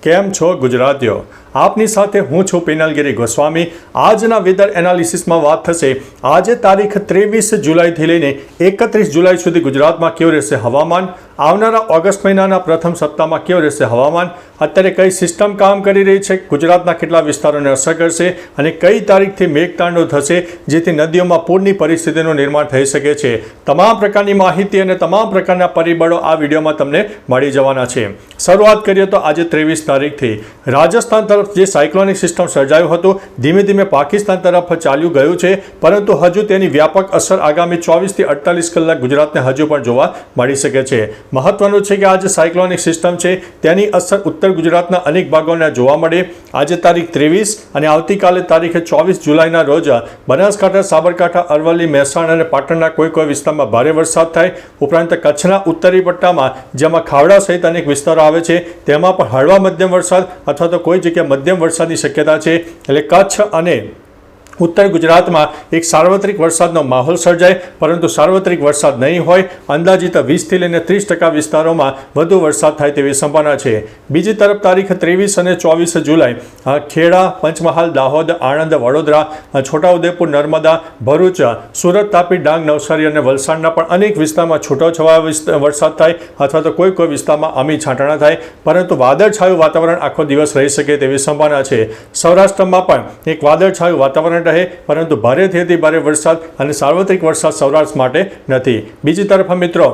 કેમ છો ગુજરાતીઓ? આપની સાથે હું છું પિનલગીરી ગોસ્વામી। આજના વેધર એનાલિસિસમાં વાત થશે આજે તારીખ 23 જુલાઈથી લઈને 31 જુલાઈ સુધી ગુજરાતમાં કેવું રહેશે હવામાન, આવનારા ઓગસ્ટ મહિનાના પ્રથમ સપ્તાહમાં કેવું રહેશે હવામાન, અત્યારે કઈ સિસ્ટમ કામ કરી રહી છે, ગુજરાતના કેટલા વિસ્તારોને અસર કરશે અને કઈ તારીખથી મેઘતાંડવ થશે જેથી નદીઓમાં પૂરની પરિસ્થિતિનું નિર્માણ થઈ શકે છે। તમામ પ્રકારની માહિતી અને તમામ પ્રકારના પરિબળો આ વિડીયોમાં તમને મળી જવાના છે। શરૂઆત કરીએ તો આજે 23 તારીખથી રાજસ્થાન તરફ જે સાયક્લોનિક સિસ્ટમ સર્જાયું હતું ધીમે ધીમે પાકિસ્તાન તરફ ચાલ્યું ગયું છે, પરંતુ હજુ તેની વ્યાપક અસર આગામી 24 થી 48 કલાક ગુજરાતને હજુ પણ જોવા મળી શકે છે। મહત્વનું છે કે આજે સાયક્લોનિક સિસ્ટમ છે તેની અસર ઉત્તર ગુજરાતના અનેક ભાગોને જોવા મળે। આજે તારીખ 23 અને આવતીકાલે તારીખે 24 જુલાઈના રોજ બનાસકાંઠા, સાબરકાંઠા, અરવલ્લી, મહેસાણા અને પાટણના કોઈ વિસ્તારમાં ભારે વરસાદ થાય, ઉપરાંત કચ્છના ઉત્તરી પટ્ટામાં જેમાં ખાવડા સહિત અનેક વિસ્તારો આવે છે તેમાં પણ હળવા મધ્યમ વરસાદ અથવા તો કોઈ જગ્યાએ મધ્યમ વરસાદની શક્યતા છે। એટલે કચ્છ અને ઉત્તર ગુજરાતમાં એક સાર્વત્રિક વરસાદનો માહોલ સર્જાય, પરંતુ સાર્વત્રિક વરસાદ નહીં હોય। અંદાજિત 20 થી લઈને 30% વિસ્તારોમાં વધુ વરસાદ થાય તેવી સંભાવના છે। બીજી તરફ તારીખ 23 અને 24 જુલાઈ ખેડા, પંચમહાલ, દાહોદ, આણંદ, વડોદરા, છોટાઉદેપુર, નર્મદા, ભરૂચ, સુરત, તાપી, ડાંગ, નવસારી અને વલસાડના પણ અનેક વિસ્તારમાં છૂટોછવાયો વરસાદ થાય અથવા તો કોઈ વિસ્તારમાં અમી છાંટણા થાય, પરંતુ વાદળછાયું વાતાવરણ આખો દિવસ રહી શકે તેવી સંભાવના છે। સૌરાષ્ટ્રમાં પણ એક વાદળછાયું વાતાવરણ રહે, પરંતુ ભારેથી અતિ ભારે વરસાદ અને સાર્વત્રિક વરસાદ સૌરાષ્ટ્ર માટે નથી। બીજી તરફ મિત્રો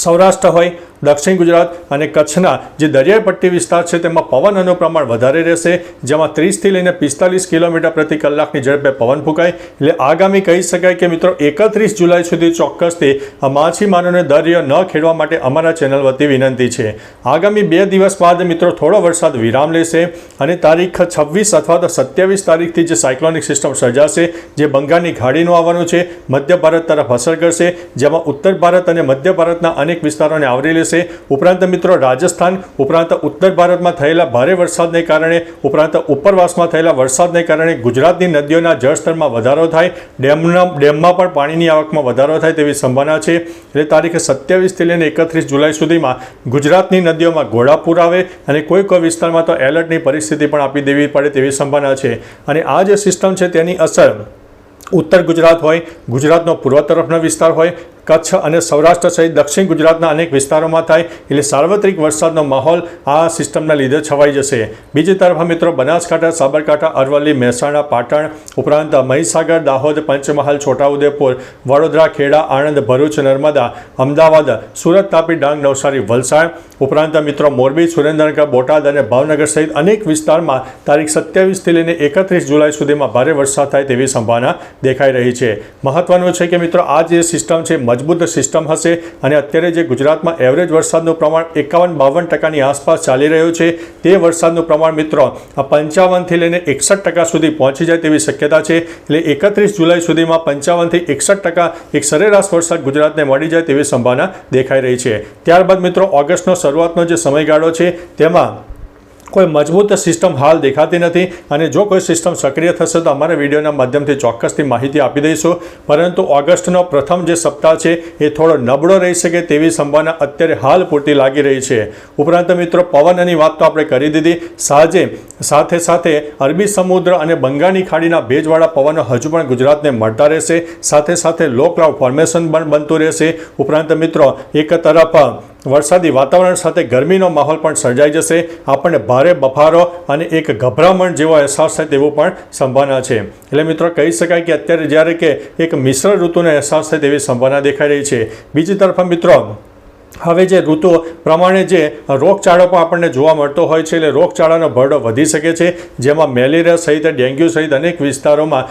સૌરાષ્ટ્ર હોય, દક્ષિણ ગુજરાત અને કચ્છના જે દરિયાઈ પટ્ટી વિસ્તાર છે તેમાં પવનનું પ્રમાણ વધારે રહેશે, જેમાં 30 થી લઈને 45 કિલોમીટર પ્રતિ કલાકની ઝડપે પવન ફૂંકાય। એટલે આગામી કહી શકાય કે મિત્રો 31 જુલાઈ સુધી ચોક્કસથી માછીમારોને દરિયો ન ખેડવા માટે અમારા ચેનલ વતી વિનંતી છે। આગામી 2 દિવસ બાદ મિત્રો થોડો વરસાદ વિરામ લેશે અને તારીખ 26 અથવા તો 27 તારીખથી જે સાયક્લોનિક સિસ્ટમ સર્જાશે જે બંગાળની ખાડીનું આવવાનું છે મધ્ય ભારત તરફ અસર કરશે, જેમાં ઉત્તર ભારત અને મધ્ય ભારતના અનેક વિસ્તારોને આવરી લેશે। ઉપરાંત મિત્રો રાજસ્થાન ઉપરાંત ઉત્તર ભારતમાં થયેલા ભારે વરસાદને કારણે ઉપરાંત ઉપરવાસમાં થયેલા વરસાદને કારણે ગુજરાતની નદીઓના જળસ્તરમાં વધારો થાય, ડેમમાં પણ પાણીની આવકમાં વધારો થાય તેવી સંભાવના છે। એટલે તારીખે 27 થી લઈને 31 જુલાઈ સુધીમાં ગુજરાતની નદીઓમાં ઘોડાપૂર આવે અને કોઈ વિસ્તારમાં તો એલર્ટની પરિસ્થિતિ પણ આપી દેવી પડે તેવી સંભાવના છે। અને આ જે સિસ્ટમ છે તેની અસર ઉત્તર ગુજરાત હોય, ગુજરાતનો પૂર્વ તરફનો વિસ્તાર હોય, કચ્છ અને સૌરાષ્ટ્ર સહિત દક્ષિણ ગુજરાતના અનેક વિસ્તારોમાં થાય, એટલે સાર્વત્રિક વરસાદનો માહોલ આ સિસ્ટમના લીધે છવાઈ જશે। બીજી તરફ મિત્રો બનાસકાંઠા, સાબરકાંઠા, અરવલ્લી, મહેસાણા, પાટણ ઉપરાંત મહીસાગર, દાહોદ, પંચમહાલ, છોટાઉદેપુર, વડોદરા, ખેડા, આણંદ, ભરૂચ, નર્મદા, અમદાવાદ, સુરત, તાપી, ડાંગ, નવસારી, વલસાડ ઉપરાંત મિત્રો મોરબી, સુરેન્દ્રનગર, બોટાદ અને ભાવનગર સહિત અનેક વિસ્તારમાં તારીખ 27 થી લઈને 31 જુલાઈ સુધીમાં ભારે વરસાદ થાય તેવી સંભાવના દેખાઈ રહી છે। મહત્વનું છે કે મિત્રો આ જે સિસ્ટમ છે મજબૂત સિસ્ટમ હશે અને અત્યારે જે ગુજરાતમાં એવરેજ વરસાદનું પ્રમાણ 51-52% આસપાસ ચાલી રહ્યું છે તે વરસાદનું પ્રમાણ મિત્રો 55 થી લઈને 61% સુધી પહોંચી જાય તેવી શક્યતા છે। એટલે 31 જુલાઈ સુધીમાં 55 થી 61% એક સરેરાશ વરસાદ ગુજરાતને મળી જાય તેવી સંભાવના દેખાઈ રહી છે। ત્યારબાદ મિત્રો ઓગસ્ટનો શરૂઆતનો જે સમયગાળો છે તેમાં કોઈ મજબૂત સિસ્ટમ હાલ દેખાતી નથી અને જો કોઈ સિસ્ટમ સક્રિય થશે તો અમારા વિડીયોના માધ્યમથી ચોક્કસથી માહિતી આપી દઈશું, પરંતુ ઓગસ્ટનો પ્રથમ જે સપ્તાહ છે એ થોડો નબળો રહી શકે તેવી સંભાવના અત્યારે હાલ પૂરતી લાગી રહી છે। ઉપરાંત મિત્રો પવનની વાત તો આપણે કરી દીધી, સાથે અરબી સમુદ્ર અને બંગાળની ખાડીના ભેજવાળા પવનો હજુ પણ ગુજરાતને મળતા રહેશે, સાથે લો ક્લાઉડ ફોર્મેશન પણ બનતું રહેશે। ઉપરાંત મિત્રો એક તરફ વરસાદી વાતાવરણ સાથે ગરમીનો માહોલ પણ સર્જાઈ જશે, આપણને ભારે બફારો અને એક ગભરામણ જેવો અહેસાસ થાય તેવું પણ સંભાવના છે। એટલે મિત્રો કહી શકાય કે અત્યારે જ્યારે કે એક મિશ્ર ઋતુનો અહેસાસ થાય તેવી સંભાવના દેખાઈ રહી છે। બીજી તરફ મિત્રો હવે જે ઋતુ પ્રમાણે જે રોગચાળો પણ આપણને જોવા મળતો હોય છે, એટલે રોગચાળાનો ભરડો વધી શકે છે, જેમાં મેલેરિયા સહિત ડેન્ગ્યુ સહિત અનેક વિસ્તારોમાં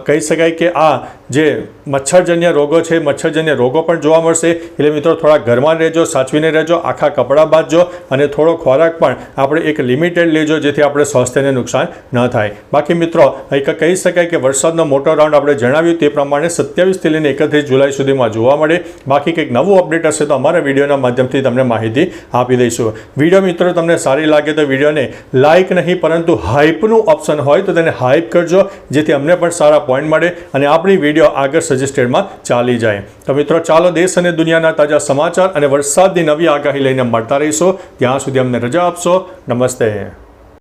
કહી શકાય કે આ જે મચ્છરજન્ય રોગો છે મચ્છરજન્ય રોગો પણ જોવા મળશે। એટલે મિત્રો થોડા ઘરમાં રહેજો, સાચવીને રહેજો, આખા કપડાં બાંધજો અને થોડો ખોરાક પણ આપણે એક લિમિટેડ લેજો જેથી આપણે સ્વાસ્થ્યને નુકસાન ન થાય। બાકી મિત્રો એક કહી શકાય કે વરસાદનો મોટો રાઉન્ડ આપણે જણાવ્યું તે પ્રમાણે 27 થી લઈને 31 જુલાઈ સુધીમાં જોવા મળે। બાકી કંઈક નવું અપડેટ હશે તો અમારા અમારા વિડીયોના માધ્યમથી તમને માહિતી આપી દઈશું. વિડીયો મિત્રો તમને સારી લાગે તો વિડીયોને લાઇક નહીં પરંતુ હાઇપનું ઓપ્શન હોય તો તેને હાઇપ કરજો, જેથી અમને પણ સારા પોઈન્ટ મળે અને આપણી વિડીયો આગળ સજેસ્ટેડમાં ચાલી જાય. તો મિત્રો ચાલો દેશ અને દુનિયાના તાજા સમાચાર અને વરસાદની નવી આગાહી લઈને મળતા રહીશું. ત્યાં સુધી અમને રજા આપશો. નમસ્તે.